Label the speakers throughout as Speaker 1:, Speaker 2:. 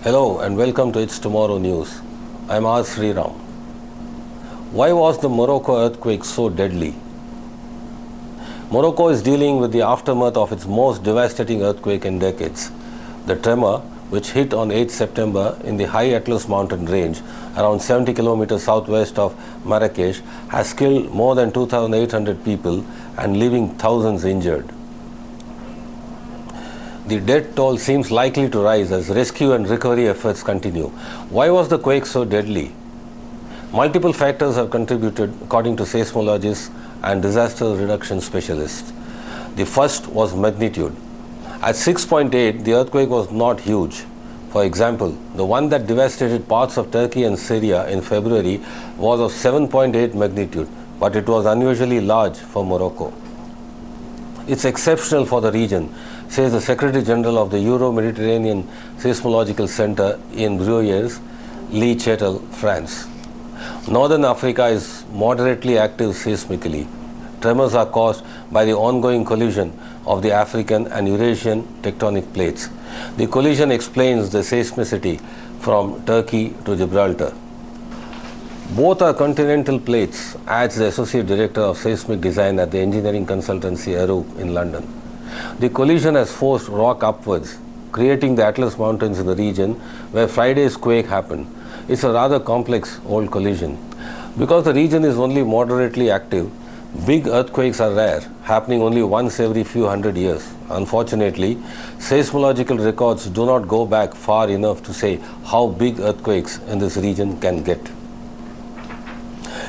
Speaker 1: Hello and welcome to It's Tomorrow News. I'm R. Sriram. Why was the Morocco earthquake so deadly? Morocco is dealing with the aftermath of its most devastating earthquake in decades. The tremor, which hit on 8 September in the high Atlas mountain range, around 70 kilometers southwest of Marrakesh, has killed more than 2,800 people and leaving thousands injured. The death toll seems likely to rise as rescue and recovery efforts continue. Why was the quake so deadly? Multiple factors have contributed, according to seismologists and disaster reduction specialists. The first was magnitude. At 6.8, the earthquake was not huge. For example, the one that devastated parts of Turkey and Syria in February was of 7.8 magnitude, but it was unusually large for Morocco. It's exceptional for the region, says the Secretary General of the Euro-Mediterranean Seismological Center in Bruyères, Le Châtel, France. Northern Africa is moderately active seismically. Tremors are caused by the ongoing collision of the African and Eurasian tectonic plates. The collision explains the seismicity from Turkey to Gibraltar. Both are continental plates, adds the Associate Director of Seismic Design at the engineering consultancy Arup in London. The collision has forced rock upwards, creating the Atlas Mountains in the region where Friday's quake happened. It's a rather complex old collision. Because the region is only moderately active, big earthquakes are rare, happening only once every few hundred years. Unfortunately, seismological records do not go back far enough to say how big earthquakes in this region can get.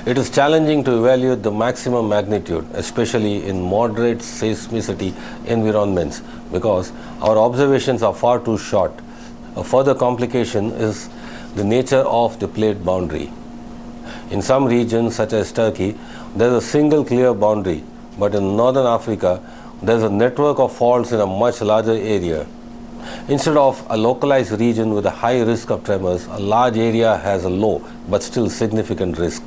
Speaker 1: It is challenging to evaluate the maximum magnitude, especially in moderate seismicity environments, because our observations are far too short. A further complication is the nature of the plate boundary. In some regions, such as Turkey, there is a single clear boundary, but in northern Africa, there is a network of faults in a much larger area. Instead of a localized region with a high risk of tremors, a large area has a low but still significant risk.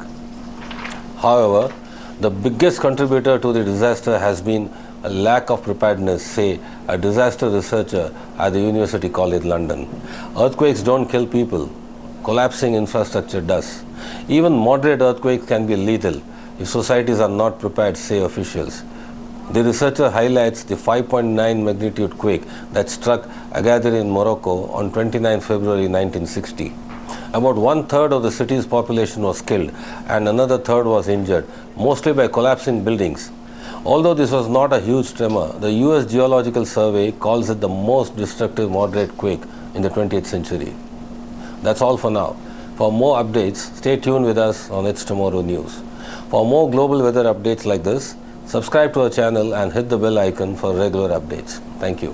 Speaker 1: However, the biggest contributor to the disaster has been a lack of preparedness, say a disaster researcher at the University College London. Earthquakes don't kill people, collapsing infrastructure does. Even moderate earthquakes can be lethal if societies are not prepared, say officials. The researcher highlights the 5.9 magnitude quake that struck Agadir in Morocco on 29 February 1960. About 1/3 of the city's population was killed and another third was injured, mostly by collapsing buildings. Although this was not a huge tremor, the US Geological Survey calls it the most destructive moderate quake in the 20th century. That's all for now. For more updates, stay tuned with us on It's Tomorrow News. For more global weather updates like this, subscribe to our channel and hit the bell icon for regular updates. Thank you.